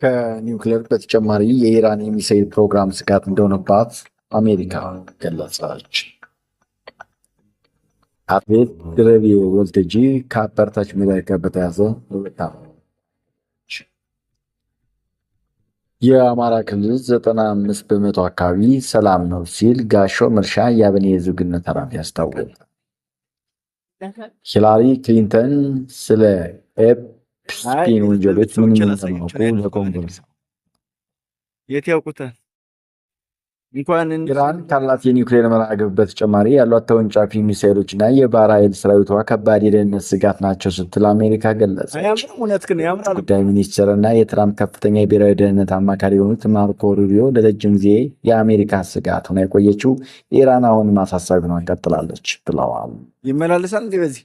ከኒውክሌር በተጨማሪ የኢራን የሚሳኤል ፕሮግራም ስጋት እንደሆነባት አሜሪካ ገለጸች። አትሌት ድረቤ ወልተጂ ከአበረታች ሜዳሊያ ጋር በተያያዘ የአማራ ክልል 95 በመቶ አካባቢ ሰላም ነው ሲል ጋሾ መርሻ የአብን የህዝብ ግንኙነት ኃላፊ አስታወቀ። ሂላሪ ክሊንተን ስለ ኤፕስቲን ወንጀሎች ምን እንደማያውቁ ለኮንግረስ የት ያውቁታል? እንኳን ኢራን ካላት የኒውክሌር መርሃ ግብር በተጨማሪ ያሏት ተወንጫፊ ሚሳኤሎች እና የባህር ኃይል ሰራዊቷ ከባድ የደህንነት ስጋት ናቸው ስትል አሜሪካ ገለጸች። ጉዳይ ሚኒስትር እና የትራምፕ ከፍተኛ የብሔራዊ ደህንነት አማካሪ የሆኑት ማርኮ ሩቢዮ ለረጅም ጊዜ የአሜሪካ ስጋት ሆና የቆየችው ኢራን አሁን ማሳሳቢ ሆና ቀጥላለች ብለዋል። ይመላለሳል እንዲህ በዚህ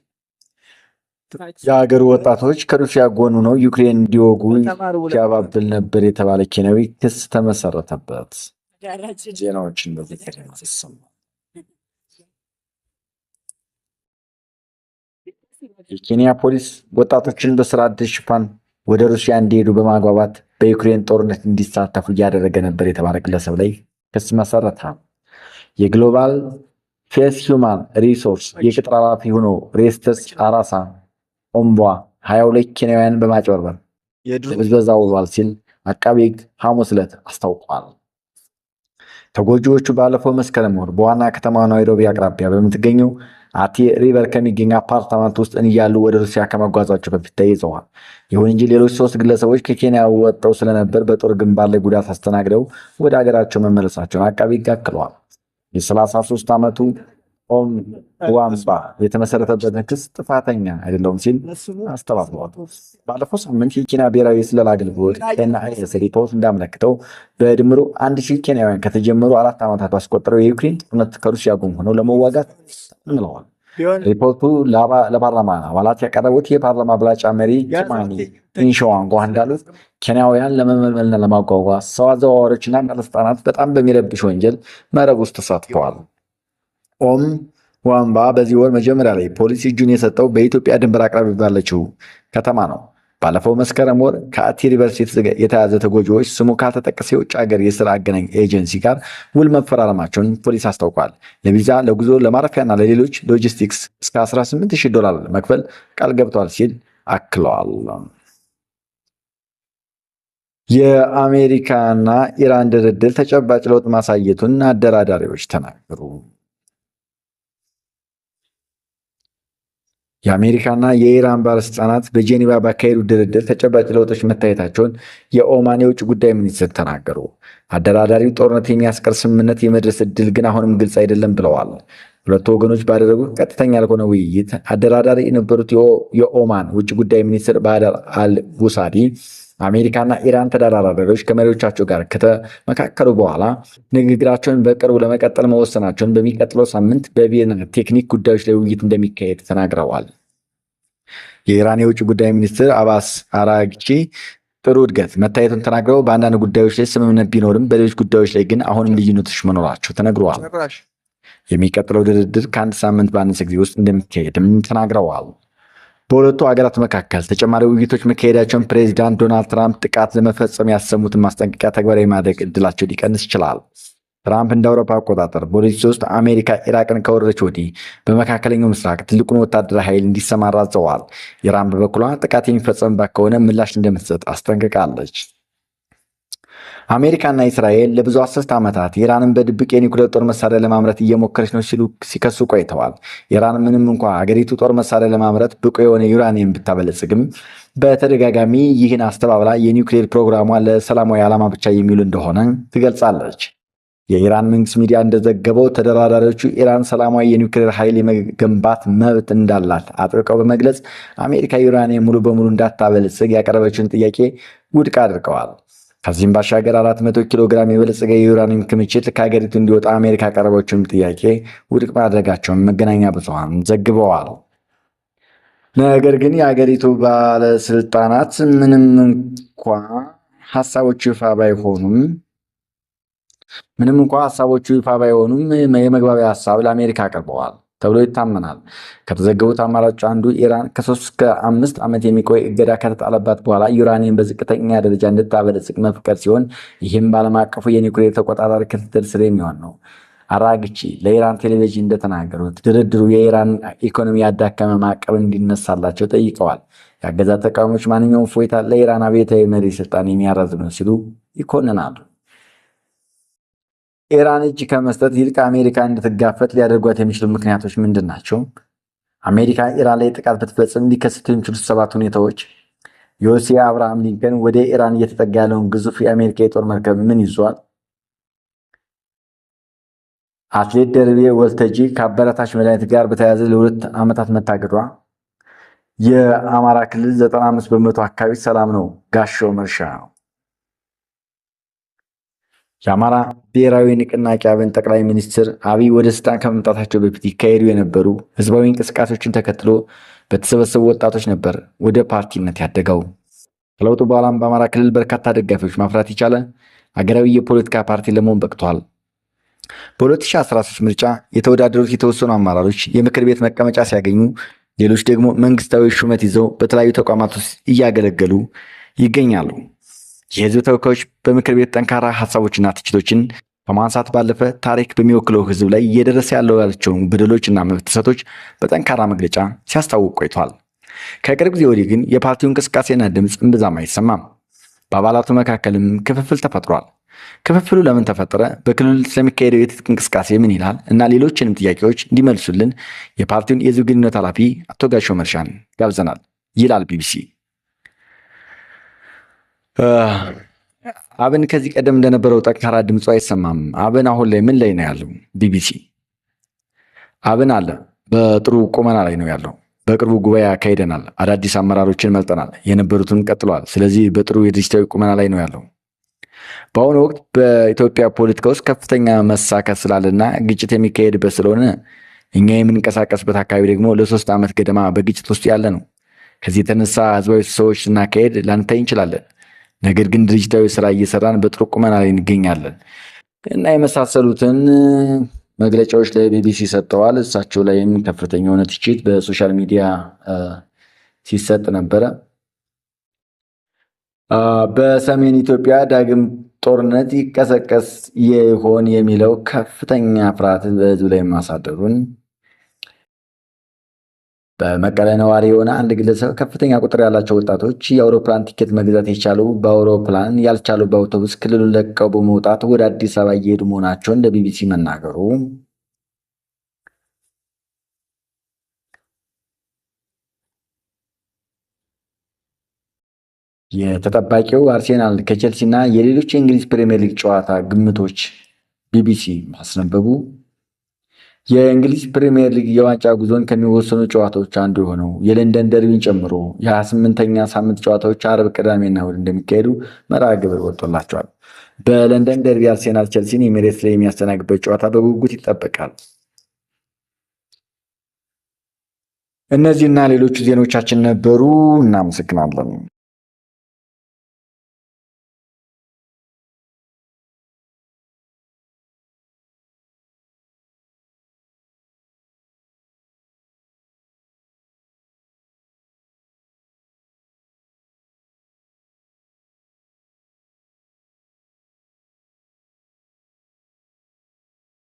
የሀገሩ ወጣቶች ከሩሲያ ጎን ሆነው ዩክሬን እንዲወጉ ሲያባብል ነበር የተባለ ኬንያዊ ክስ ተመሰረተበት። ዜናዎችን በዚህ ይሰማል። የኬንያ ፖሊስ ወጣቶችን በስራ ዕድል ሽፋን ወደ ሩሲያ እንዲሄዱ በማግባባት በዩክሬን ጦርነት እንዲሳተፉ እያደረገ ነበር የተባለ ግለሰብ ላይ ክስ መሰረተ። የግሎባል ፌስ ሁማን ሪሶርስ የቅጥር ኃላፊ ሆኖ ሬስተስ አራሳ ኦምቧ 22 ኬንያውያን በማጭበርበር ለብዝበዛ ውሏል ሲል አቃቤ ሕግ ሐሙስ ዕለት አስታውቋል። ተጎጂዎቹ ባለፈው መስከረም ወር በዋና ከተማ ናይሮቢ አቅራቢያ በምትገኘው አቲ ሪቨር ከሚገኝ አፓርታመንት ውስጥ እያሉ ወደ ሩሲያ ከመጓዛቸው በፊት ተይዘዋል። ይሁን እንጂ ሌሎች 3 ግለሰቦች ከኬንያ ወጥተው ስለነበር በጦር ግንባር ላይ ጉዳት አስተናግደው ወደ ሀገራቸው መመለሳቸውን አቃቤ ሕግ አክለዋል። የ33 ዓመቱ ኦም ዋምባ የተመሰረተበትን ክስ ጥፋተኛ አይደለውም ሲል አስተባብሏል። ባለፈው ሳምንት የኬንያ ብሔራዊ የስለላ አገልግሎት ኤንአይኤስ ሪፖርት እንዳመለክተው በድምሩ 1000 ኬንያውያን ከተጀመሩ 4 ዓመታት ባስቆጠረው የዩክሬን ጦርነት ከሩሲያ ጎን ሆነው ለመዋጋት ምለዋል። ሪፖርቱ ለፓርላማ አባላት ያቀረቡት የፓርላማ አብላጫ መሪ ኪማኒ ኢንሾዋንጓ እንዳሉት ኬንያውያን ለመመልመልና ለማጓጓዝ ሰው አዘዋዋሪዎችና ባለስልጣናት በጣም በሚረብሽ ወንጀል መረብ ውስጥ ተሳትፈዋል። ኦም ዋምባ በዚህ ወር መጀመሪያ ላይ ፖሊስ እጁን የሰጠው በኢትዮጵያ ድንበር አቅራቢያ ባለችው ከተማ ነው። ባለፈው መስከረም ወር ከአቲ ሪቨርስ የተያዘ ተጎጂዎች ስሙ ካልተጠቀሰ የውጭ ሀገር የስራ አገናኝ ኤጀንሲ ጋር ውል መፈራረማቸውን ፖሊስ አስታውቋል። ለቪዛ፣ ለጉዞ፣ ለማረፊያና ለሌሎች ሎጂስቲክስ እስከ $18,000 መክፈል ቃል ገብተዋል ሲል አክለዋል። የአሜሪካና ኢራን ድርድር ተጨባጭ ለውጥ ማሳየቱን አደራዳሪዎች ተናገሩ። የአሜሪካና የኢራን ባለስልጣናት በጄኔቫ ባካሄዱ ድርድር ተጨባጭ ለውጦች መታየታቸውን የኦማን የውጭ ጉዳይ ሚኒስትር ተናገሩ። አደራዳሪው ጦርነት የሚያስቀር ስምምነት የመድረስ ዕድል ግን አሁንም ግልጽ አይደለም ብለዋል። ሁለቱ ወገኖች ባደረጉት ቀጥተኛ ያልሆነ ውይይት አደራዳሪ የነበሩት የኦማን ውጭ ጉዳይ ሚኒስትር ባደር አልቡሳዲ አሜሪካና ኢራን ተደራዳሪዎች ከመሪዎቻቸው ጋር ከተመካከሩ በኋላ ንግግራቸውን በቅርቡ ለመቀጠል መወሰናቸውን በሚቀጥለው ሳምንት በቪየና ቴክኒክ ጉዳዮች ላይ ውይይት እንደሚካሄድ ተናግረዋል። የኢራን የውጭ ጉዳይ ሚኒስትር አባስ አራግቺ ጥሩ እድገት መታየቱን ተናግረው በአንዳንድ ጉዳዮች ላይ ስምምነት ቢኖርም በሌሎች ጉዳዮች ላይ ግን አሁንም ልዩነቶች መኖራቸው ተነግረዋል። የሚቀጥለው ድርድር ከ1 ሳምንት ባነሰ ጊዜ ውስጥ እንደሚካሄድም ተናግረዋል። በሁለቱ ሀገራት መካከል ተጨማሪ ውይይቶች መካሄዳቸውን ፕሬዚዳንት ዶናልድ ትራምፕ ጥቃት ለመፈጸም ያሰሙትን ማስጠንቀቂያ ተግባራዊ ማድረግ እድላቸው ሊቀንስ ይችላል። ትራምፕ እንደ አውሮፓ አቆጣጠር በ2003 አሜሪካ ኢራቅን ከወረረች ወዲህ በመካከለኛው ምስራቅ ትልቁን ወታደራዊ ኃይል እንዲሰማራ አዘዋል። ኢራን በበኩሏ ጥቃት የሚፈጸምባት ከሆነ ምላሽ እንደምትሰጥ አስጠንቅቃለች። አሜሪካና እስራኤል ለብዙ 10 ዓመታት ኢራንን በድብቅ የኒውክሌር ጦር መሳሪያ ለማምረት እየሞከረች ነው ሲሉ ሲከሱ ቆይተዋል። ኢራን ምንም እንኳ አገሪቱ ጦር መሳሪያ ለማምረት ብቁ የሆነ ዩራኒየም ብታበለጽግም በተደጋጋሚ ይህን አስተባብላ የኒውክሌር ፕሮግራሟ ለሰላማዊ ዓላማ ብቻ የሚውል እንደሆነ ትገልጻለች። የኢራን መንግስት ሚዲያ እንደዘገበው ተደራዳሪዎቹ ኢራን ሰላማዊ የኒውክሌር ኃይል የመገንባት መብት እንዳላት አጥብቀው በመግለጽ አሜሪካ ዩራኒየም ሙሉ በሙሉ እንዳታበለጽግ ያቀረበችውን ጥያቄ ውድቅ አድርገዋል። ከዚህም ባሻገር 400 ኪሎ ግራም የበለጸገ የዩራኒየም ክምችት ከሀገሪቱ እንዲወጣ አሜሪካ ያቀረበችውን ጥያቄ ውድቅ ማድረጋቸውን መገናኛ ብዙሃን ዘግበዋል። ነገር ግን የሀገሪቱ ባለስልጣናት ምንም እንኳ ሀሳቦቹ ይፋ ባይሆኑም የመግባቢያ ሀሳብ ለአሜሪካ አቅርበዋል። ተብሎ ይታመናል። ከተዘገቡት አማራጮች አንዱ ኢራን ከ3 እስከ 5 ዓመት የሚቆይ እገዳ ከተጣለባት በኋላ ዩራኒየም በዝቅተኛ ደረጃ እንድታበለጽግ መፍቀድ ሲሆን ይህም በዓለም አቀፉ የኒውክሌር ተቆጣጣሪ ክትትል ስር የሚሆን ነው። አራግቺ ለኢራን ቴሌቪዥን እንደተናገሩት ድርድሩ የኢራን ኢኮኖሚ ያዳከመ ማዕቀብ እንዲነሳላቸው ጠይቀዋል። የአገዛዝ ተቃዋሚዎች ማንኛውም እፎይታ ለኢራን አብዮታዊ መሪ ስልጣን የሚያራዝም ነው ሲሉ ይኮንናሉ። ኢራን እጅ ከመስጠት ይልቅ አሜሪካ እንድትጋፈጥ ሊያደርጓት የሚችሉ ምክንያቶች ምንድን ናቸው? አሜሪካ ኢራን ላይ ጥቃት ብትፈጽም ሊከሰቱ የሚችሉት 7 ሁኔታዎች። ዮሴፍ አብርሃም ሊንከን ወደ ኢራን እየተጠጋ ያለውን ግዙፍ የአሜሪካ የጦር መርከብ ምን ይዟል? አትሌት ደርቤ ወልተጂ ከአበረታች መድኃኒት ጋር በተያያዘ ለ2 ዓመታት መታገዷ። የአማራ ክልል 95 በመቶ አካባቢ ሰላም ነው ጋሻው መርሻ። የአማራ ብሔራዊ ንቅናቄ አብን ጠቅላይ ሚኒስትር አብይ ወደ ስልጣን ከመምጣታቸው በፊት ይካሄዱ የነበሩ ህዝባዊ እንቅስቃሴዎችን ተከትሎ በተሰበሰቡ ወጣቶች ነበር ወደ ፓርቲነት ያደገው። ከለውጡ በኋላም በአማራ ክልል በርካታ ደጋፊዎች ማፍራት የቻለ አገራዊ የፖለቲካ ፓርቲ ለመሆን በቅቷል። በ2013 ምርጫ የተወዳደሩት የተወሰኑ አመራሮች የምክር ቤት መቀመጫ ሲያገኙ፣ ሌሎች ደግሞ መንግስታዊ ሹመት ይዘው በተለያዩ ተቋማት ውስጥ እያገለገሉ ይገኛሉ። የህዝብ ተወካዮች በምክር ቤት ጠንካራ ሀሳቦችና ትችቶችን ከማንሳት ባለፈ ታሪክ በሚወክለው ህዝብ ላይ እየደረሰ ያላቸውን በደሎችና መብት ጥሰቶች በጠንካራ መግለጫ ሲያስታውቅ ቆይቷል። ከቅርብ ጊዜ ወዲህ ግን የፓርቲው እንቅስቃሴና ድምፅ እምብዛም አይሰማም። በአባላቱ መካከልም ክፍፍል ተፈጥሯል። ክፍፍሉ ለምን ተፈጠረ? በክልል ስለሚካሄደው የትጥቅ እንቅስቃሴ ምን ይላል? እና ሌሎችንም ጥያቄዎች እንዲመልሱልን የፓርቲውን የህዝብ ግንኙነት ኃላፊ አቶ ጋሻው መርሻን ጋብዘናል ይላል ቢቢሲ። አብን ከዚህ ቀደም እንደነበረው ጠንካራ ድምፁ አይሰማም። አብን አሁን ላይ ምን ላይ ነው ያለው? ቢቢሲ አብን አለ በጥሩ ቁመና ላይ ነው ያለው። በቅርቡ ጉባኤ አካሂደናል። አዳዲስ አመራሮችን መልጠናል። የነበሩትን ቀጥለዋል። ስለዚህ በጥሩ የድርጅታዊ ቁመና ላይ ነው ያለው። በአሁኑ ወቅት በኢትዮጵያ ፖለቲካ ውስጥ ከፍተኛ መሳከት ስላለና ግጭት የሚካሄድበት ስለሆነ እኛ የምንንቀሳቀስበት አካባቢ ደግሞ ለ3 ዓመት ገደማ በግጭት ውስጥ ያለ ነው። ከዚህ የተነሳ ህዝባዊ ስብሰባዎች ስናካሄድ ላንታይ እንችላለን። ነገር ግን ድርጅታዊ ስራ እየሰራን በጥሩ ቁመና ላይ እንገኛለን እና የመሳሰሉትን መግለጫዎች ለቢቢሲ ሰጥተዋል። እሳቸው ላይም ከፍተኛ የሆነ ትችት በሶሻል ሚዲያ ሲሰጥ ነበረ። በሰሜን ኢትዮጵያ ዳግም ጦርነት ይቀሰቀስ ይሆን የሚለው ከፍተኛ ፍርሃትን በህዝብ ላይ ማሳደሩን፣ በመቀለ ነዋሪ የሆነ አንድ ግለሰብ ከፍተኛ ቁጥር ያላቸው ወጣቶች የአውሮፕላን ቲኬት መግዛት የቻሉ በአውሮፕላን ያልቻሉ በአውቶቡስ ክልሉን ለቀው በመውጣት ወደ አዲስ አበባ እየሄዱ መሆናቸውን ለቢቢሲ መናገሩ፣ የተጠባቂው አርሴናል ከቼልሲ እና የሌሎች የእንግሊዝ ፕሪሚየር ሊግ ጨዋታ ግምቶች ቢቢሲ ማስነበቡ፣ የእንግሊዝ ፕሪሚየር ሊግ የዋንጫ ጉዞን ከሚወሰኑ ጨዋታዎች አንዱ የሆነው የለንደን ደርቢን ጨምሮ የ28ኛ ሳምንት ጨዋታዎች አርብ፣ ቅዳሜና እሑድ እንደሚካሄዱ መርሃ ግብር ወጥቶላቸዋል። በለንደን ደርቢ አርሴናል ቼልሲን ኤሚሬትስ ላይ የሚያስተናግድበት ጨዋታ በጉጉት ይጠበቃል። እነዚህና ሌሎቹ ዜናዎቻችን ነበሩ። እናመሰግናለን።